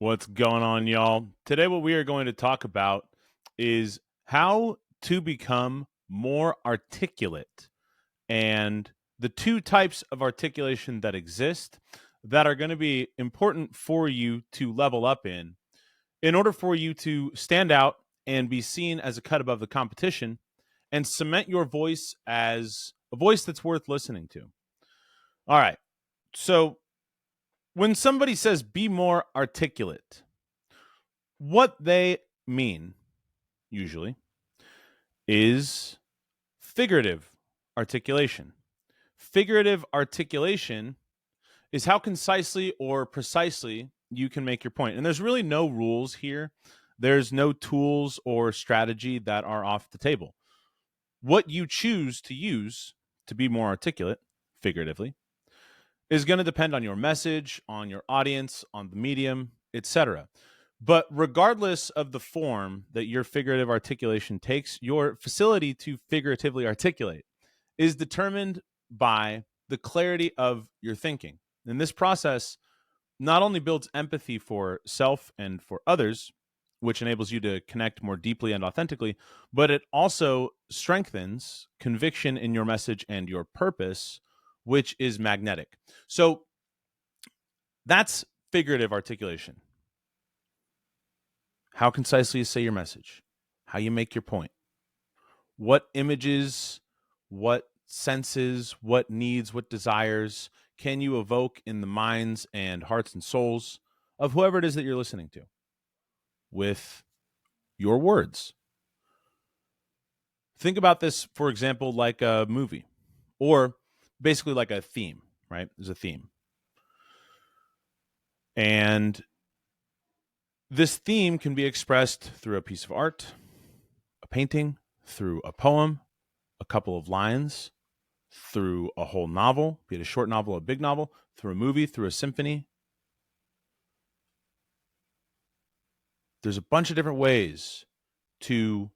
What's going on, y'all? Today, what we are going to talk about is how to become more articulate and the two types of articulation that exist that are going to be important for you to level up in order for you to stand out and be seen as a cut above the competition and cement your voice as a voice that's worth listening to. All right. So, when somebody says be more articulate, what they mean, usually, is figurative articulation. Figurative articulation is how concisely or precisely you can make your point. And there's really no rules here. There's no tools or strategy that are off the table. What you choose to use to be more articulate, figuratively, is going to depend on your message, on your audience, on the medium, etc. But regardless of the form that your figurative articulation takes, your facility to figuratively articulate is determined by the clarity of your thinking. And this process not only builds empathy for self and for others, which enables you to connect more deeply and authentically, but it also strengthens conviction in your message and your purpose, which is magnetic. So that's figurative articulation. How concisely you say your message, how you make your point, what images, what senses, what needs, what desires can you evoke in the minds and hearts and souls of whoever it is that you're listening to with your words. Think about this, for example, like a movie or basically like a theme, right? There's a theme. And this theme can be expressed through a piece of art, a painting, through a poem, a couple of lines, through a whole novel, be it a short novel or a big novel, through a movie, through a symphony. There's a bunch of different ways to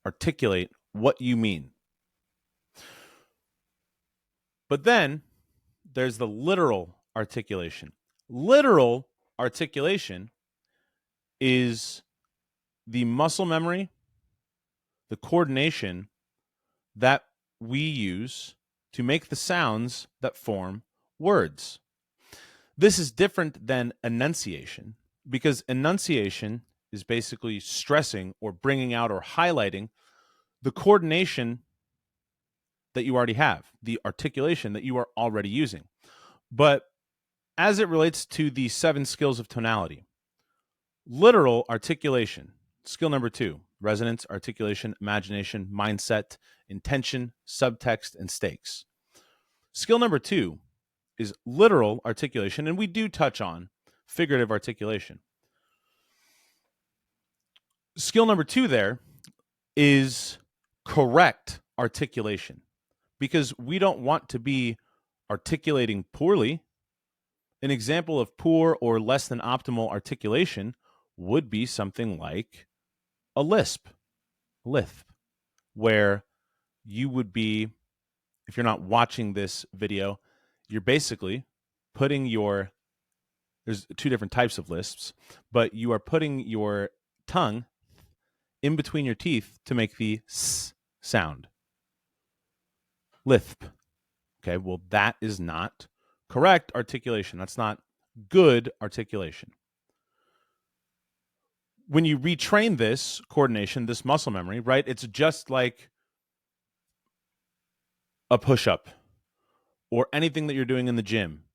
articulate what you mean. But then there's the literal articulation. Literal articulation is the muscle memory, the coordination that we use to make the sounds that form words. This is different than enunciation because enunciation is basically stressing or bringing out or highlighting the coordination that you already have, the articulation that you are already using. But as it relates to the 7 skills of tonality, literal articulation, skill number 2, resonance, articulation, imagination, mindset, intention, subtext, and stakes. Skill number 2 is literal articulation, and we do touch on figurative articulation. Skill number 2 there is correct articulation, because we don't want to be articulating poorly. An example of poor or less than optimal articulation would be something like a lisp, where you would be, if you're not watching this video, you're basically putting your, there's 2 different types of lisps, but you are putting your tongue in between your teeth to make the s sound. Lisp. Okay, well, that is not correct articulation. That's not good articulation. When you retrain this coordination, this muscle memory, right, it's just like a push-up or anything that you're doing in the gym.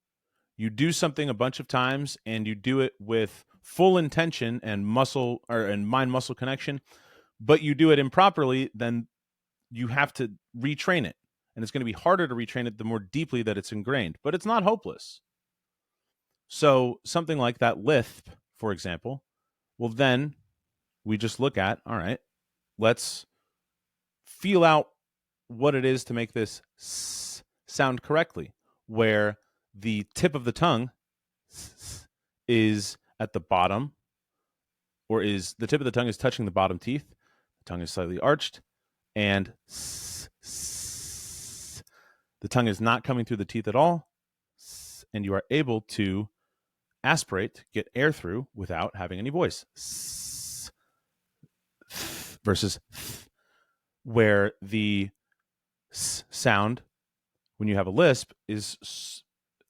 You do something a bunch of times and you do it with full intention and muscle and mind-muscle connection, but you do it improperly, then you have to retrain it. And it's going to be harder to retrain it the more deeply that it's ingrained, but it's not hopeless. So something like that lisp, for example, well, then we just look at, all right, let's feel out what it is to make this sound correctly, where the tip of the tongue is at the bottom, or is the tip of the tongue is touching the bottom teeth, the tongue is slightly arched, and the tongue is not coming through the teeth at all, and you are able to aspirate, get air through without having any voice. S, th, versus th, where the s sound when you have a lisp is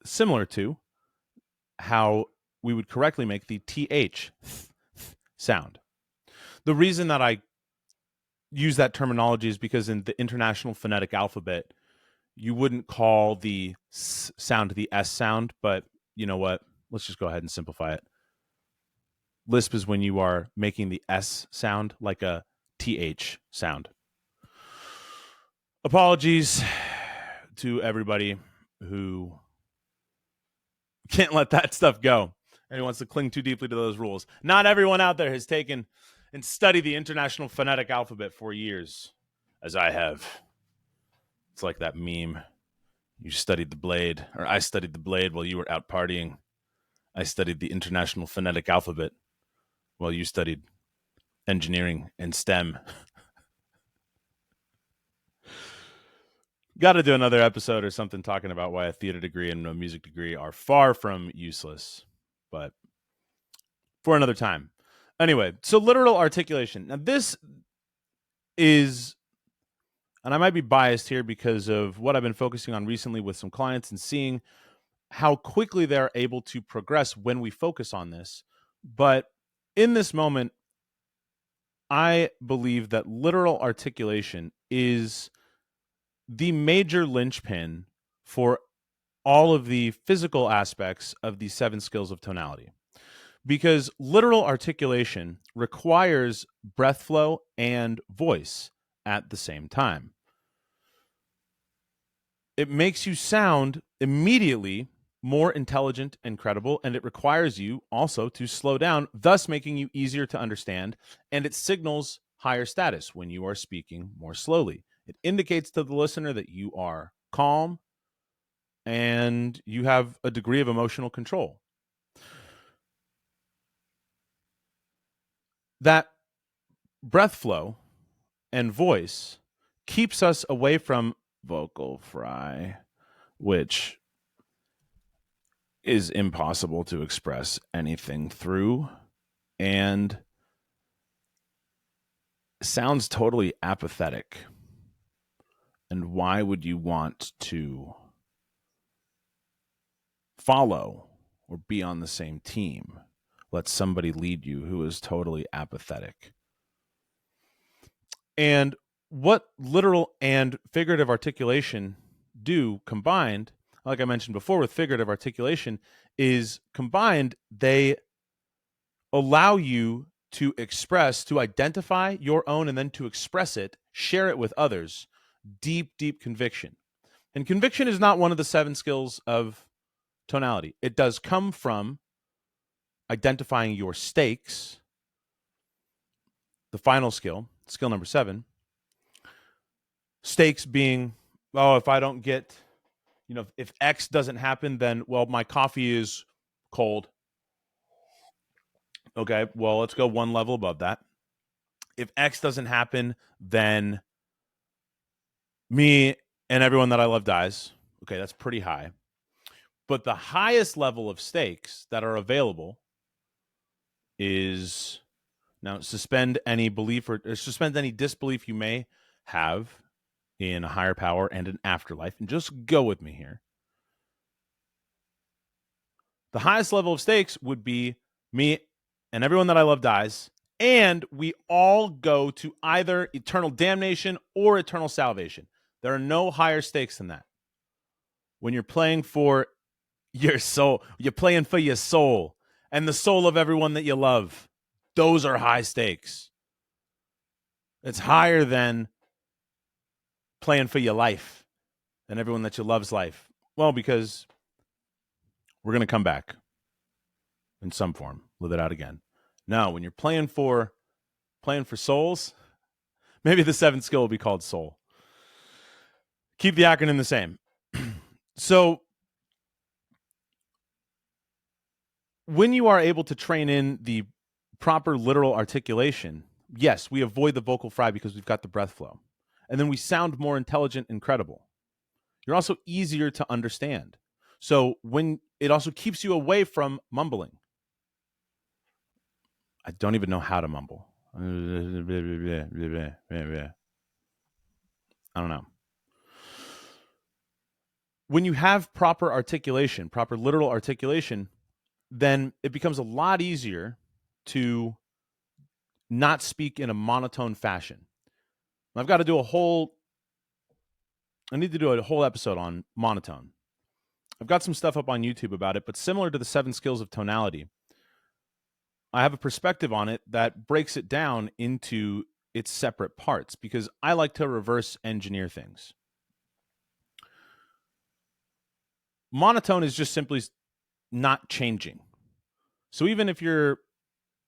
similar to how we would correctly make the th sound. The reason that I use that terminology is because in the International Phonetic Alphabet, you wouldn't call the s sound the s sound, but you know what? Let's just go ahead and simplify it. Lisp is when you are making the s sound like a th sound. Apologies to everybody who can't let that stuff go and who wants to cling too deeply to those rules. Not everyone out there has taken and studied the International Phonetic Alphabet for years, as I have. It's like that meme. You studied the blade, or I studied the blade while you were out partying. I studied the International Phonetic Alphabet while you studied engineering and STEM. Got to do another episode or something talking about why a theater degree and a music degree are far from useless, but for another time. Anyway, so literal articulation. Now, this is, and I might be biased here because of what I've been focusing on recently with some clients and seeing how quickly they're able to progress when we focus on this. But in this moment, I believe that literal articulation is the major linchpin for all of the physical aspects of the 7 skills of tonality. Because literal articulation requires breath flow and voice at the same time. It makes you sound immediately more intelligent and credible, and it requires you also to slow down, thus making you easier to understand, and it signals higher status when you are speaking more slowly. It indicates to the listener that you are calm and you have a degree of emotional control. That breath flow and voice keeps us away from vocal fry, which is impossible to express anything through and sounds totally apathetic. And why would you want to follow or be on the same team? Let somebody lead you who is totally apathetic. And what literal and figurative articulation do combined, like I mentioned before with figurative articulation, is combined, they allow you to express, to identify your own and then to express it, share it with others, deep, deep conviction. And conviction is not one of the 7 skills of tonality. It does come from identifying your stakes, the final skill, skill number 7. Stakes being, oh, if I don't get, if X doesn't happen, then, well, my coffee is cold. Okay, well, let's go one level above that. If X doesn't happen, then me and everyone that I love dies. Okay, that's pretty high. But the highest level of stakes that are available is, now suspend any belief or suspend any disbelief you may have in a higher power and an afterlife, and just go with me here. The highest level of stakes would be me and everyone that I love dies, and we all go to either eternal damnation or eternal salvation. There are no higher stakes than that. When you're playing for your soul, you're playing for your soul and the soul of everyone that you love. Those are high stakes. It's higher than playing for your life and everyone that you love's life. Well, because we're going to come back in some form, live it out again. No, when you're playing for souls, maybe the 7th skill will be called soul. Keep the acronym the same. So when you are able to train in the proper literal articulation, yes, we avoid the vocal fry because we've got the breath flow. And then we sound more intelligent and credible. You're also easier to understand. So when it also keeps you away from mumbling. I don't even know how to mumble. I don't know. When you have proper articulation, proper literal articulation, then it becomes a lot easier to not speak in a monotone fashion. I need to do a whole episode on monotone. I've got some stuff up on YouTube about it, but similar to the 7 skills of tonality, I have a perspective on it that breaks it down into its separate parts because I like to reverse engineer things. Monotone is just simply not changing. So even if you're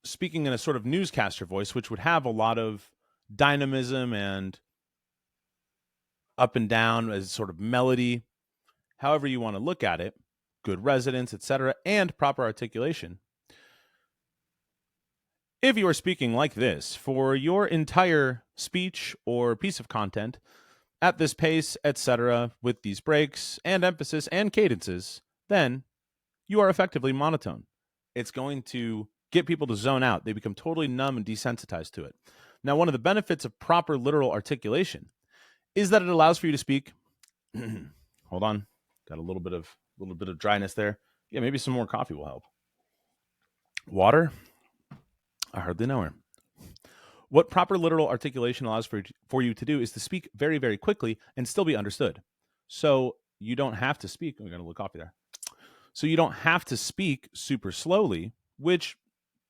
speaking in a sort of newscaster voice, which would have a lot of dynamism and up and down as sort of melody, however you want to look at it, good resonance, etc., and proper articulation. If you are speaking like this for your entire speech or piece of content at this pace, etc., with these breaks and emphasis and cadences, then you are effectively monotone. It's going to get people to zone out. They become totally numb and desensitized to it. Now, one of the benefits of proper literal articulation is that it allows for you to speak. Hold on, got a little bit of dryness there. Yeah, maybe some more coffee will help. Water? I hardly know her. What proper literal articulation allows for you to do is to speak very, very quickly and still be understood. So you don't have to speak. We got a little coffee there. So you don't have to speak super slowly, which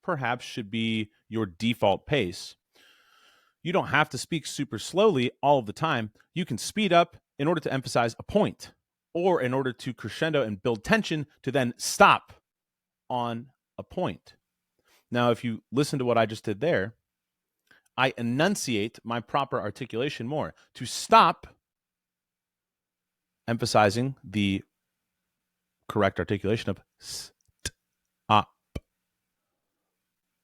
perhaps should be your default pace. You don't have to speak super slowly all of the time. You can speed up in order to emphasize a point or in order to crescendo and build tension to then stop on a point. Now, if you listen to what I just did there, I enunciate my proper articulation more to stop emphasizing the correct articulation of stop,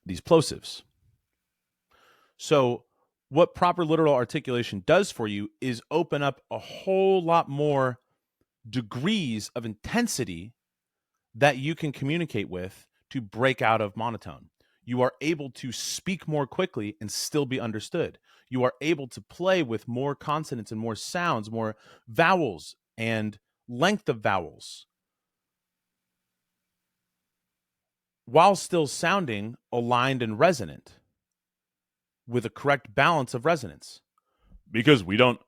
these plosives. So what proper literal articulation does for you is open up a whole lot more degrees of intensity that you can communicate with to break out of monotone. You are able to speak more quickly and still be understood. You are able to play with more consonants and more sounds, more vowels and length of vowels, while still sounding aligned and resonant with a correct balance of resonance. Because we don't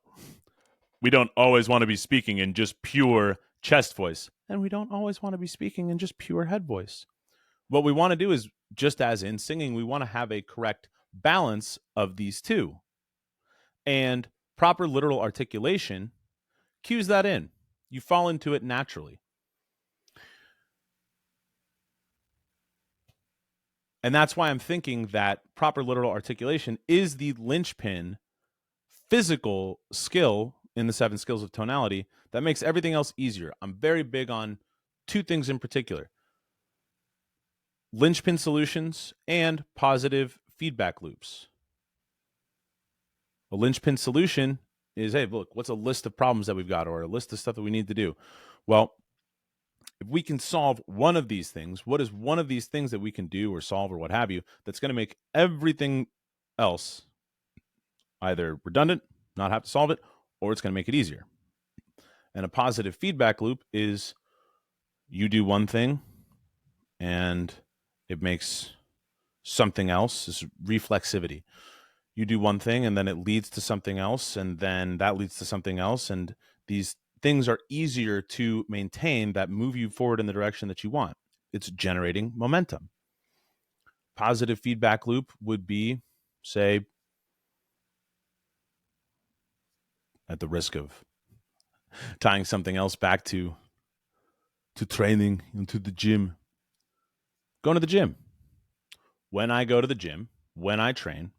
always want to be speaking in just pure chest voice, and we don't always want to be speaking in just pure head voice. What we want to do is, just as in singing, we want to have a correct balance of these two. And proper literal articulation cues that in. You fall into it naturally. And that's why I'm thinking that proper literal articulation is the linchpin physical skill in the 7 skills of tonality that makes everything else easier. I'm very big on 2 things in particular: linchpin solutions and positive feedback loops. A linchpin solution is, hey, look, what's a list of problems that we've got or a list of stuff that we need to do? Well, if we can solve one of these things, what is one of these things that we can do or solve or what have you that's going to make everything else either redundant, not have to solve it, or it's going to make it easier? And a positive feedback loop is you do one thing and it makes something else. This reflexivity. You do one thing and then it leads to something else, and then that leads to something else. And these things are easier to maintain that move you forward in the direction that you want. It's generating momentum. Positive feedback loop would be, say, at the risk of tying something else back to training and to the gym, going to the gym. When I go to the gym, when I train,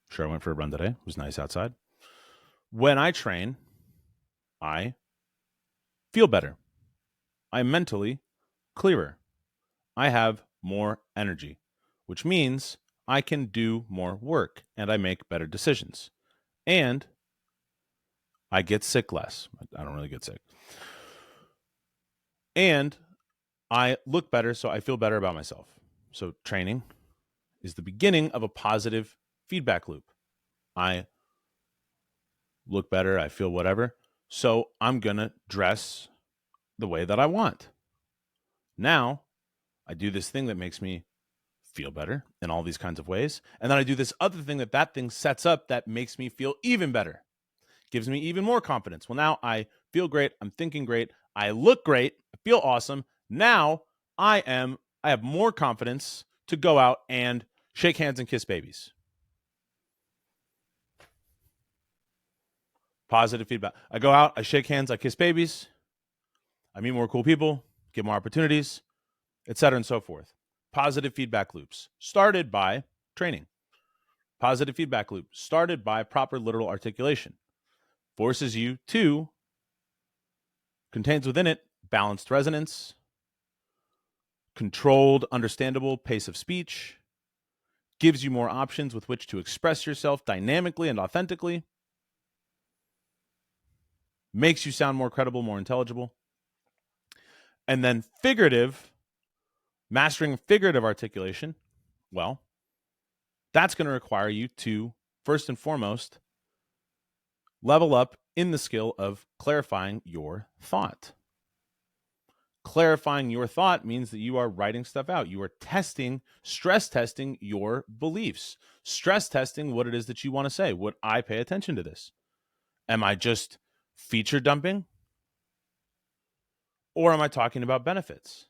sure, I went for a run today. It was nice outside. When I train, I feel better. I'm mentally clearer. I have more energy, which means I can do more work and I make better decisions. And I get sick less. I don't really get sick. And I look better, so I feel better about myself. So training is the beginning of a positive feedback loop. I look better, I feel whatever, so I'm going to dress the way that I want. Now, I do this thing that makes me feel better in all these kinds of ways. And then I do this other thing that thing sets up that makes me feel even better, gives me even more confidence. Well, now I feel great. I'm thinking great. I look great. I feel awesome. Now I have more confidence to go out and shake hands and kiss babies. Positive feedback. I go out, I shake hands, I kiss babies. I meet more cool people, get more opportunities, etc. and so forth. Positive feedback loops started by training. Positive feedback loop started by proper literal articulation. Forces you to, contains within it balanced resonance, controlled, understandable pace of speech, gives you more options with which to express yourself dynamically and authentically, makes you sound more credible, more intelligible. And then mastering figurative articulation, well, that's going to require you to, first and foremost, level up in the skill of clarifying your thought. Clarifying your thought means that you are writing stuff out. You are stress testing your beliefs, stress testing what it is that you want to say. Would I pay attention to this? Am I just feature dumping? Or am I talking about benefits?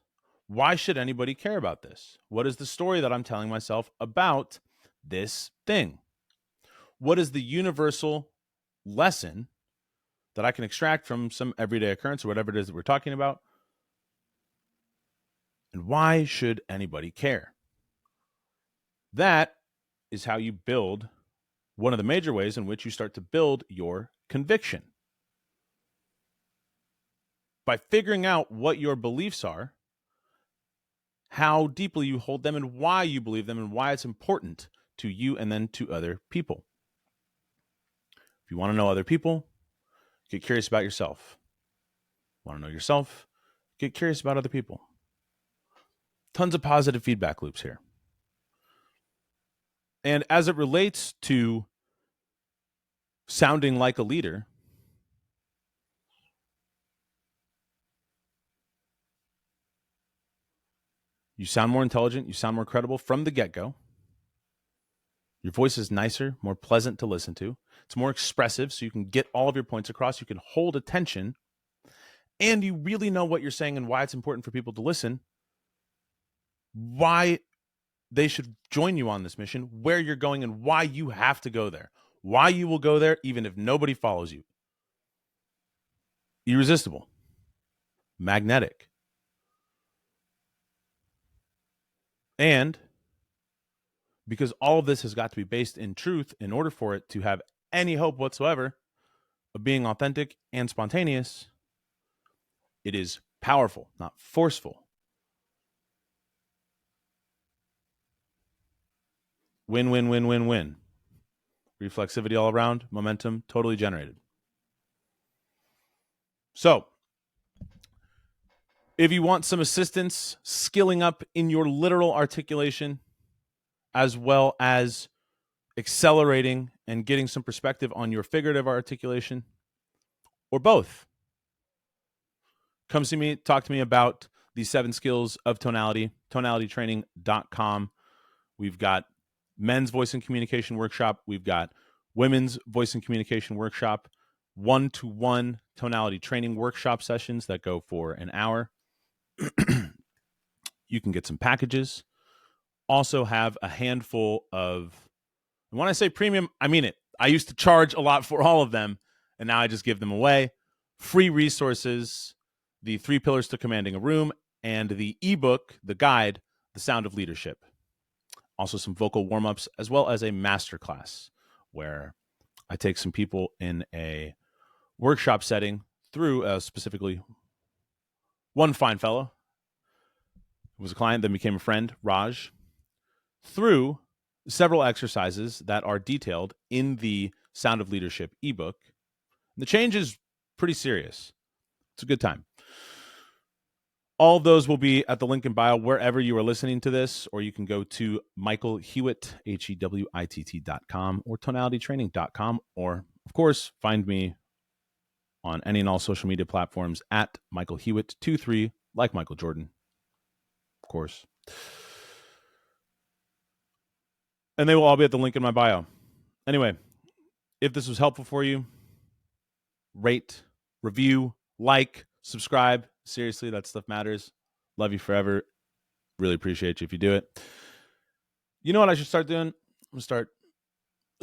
Why should anybody care about this? What is the story that I'm telling myself about this thing? What is the universal lesson that I can extract from some everyday occurrence or whatever it is that we're talking about? And why should anybody care? That is how you build one of the major ways in which you start to build your conviction. By figuring out what your beliefs are, how deeply you hold them, and why you believe them, and why it's important to you and then to other people. If you want to know other people, get curious about yourself. Want to know yourself? Get curious about other people. Tons of positive feedback loops here. And as it relates to sounding like a leader, you sound more intelligent, you sound more credible from the get-go. Your voice is nicer, more pleasant to listen to. It's more expressive, so you can get all of your points across. You can hold attention, and you really know what you're saying and why it's important for people to listen, why they should join you on this mission, where you're going, and why you have to go there, why you will go there even if nobody follows you. Irresistible. Magnetic. And because all of this has got to be based in truth in order for it to have any hope whatsoever of being authentic and spontaneous, it is powerful, not forceful. Win, win, win, win, win. Reflexivity all around, momentum totally generated. So, if you want some assistance skilling up in your literal articulation, as well as accelerating and getting some perspective on your figurative articulation, or both, come see me, talk to me about the 7 skills of tonality, tonalitytraining.com. We've got men's voice and communication workshop. We've got women's voice and communication workshop, 1-to-1 tonality training workshop sessions that go for an hour. You can get some packages. Also have a handful of, and when I say premium, I mean it. I used to charge a lot for all of them, and now I just give them away. Free resources, the 3 pillars to commanding a room, and the ebook, the guide, The Sound of Leadership. Also some vocal warm-ups, as well as a masterclass where I take some people in a workshop setting through specifically one fine fellow who was a client, then became a friend, Raj, through several exercises that are detailed in the Sound of Leadership ebook. The change is pretty serious. It's a good time. All of those will be at the link in bio wherever you are listening to this, or you can go to Michael Hewitt, HEWITT.com, or tonalitytraining.com, or, of course, find me on any and all social media platforms at Michael Hewitt23, like Michael Jordan, of course. And they will all be at the link in my bio. Anyway, if this was helpful for you, rate, review, like, subscribe. Seriously, that stuff matters. Love you forever. Really appreciate you if you do it. You know what I should start doing? I'm gonna start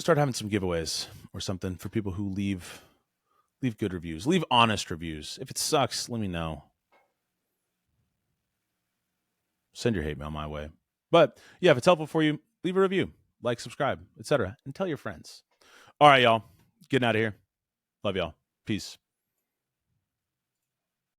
having some giveaways or something for people who leave good reviews. Leave honest reviews. If it sucks, let me know. Send your hate mail my way. But yeah, if it's helpful for you, leave a review, like, subscribe, etc., and tell your friends. All right, y'all. Getting out of here. Love y'all. Peace.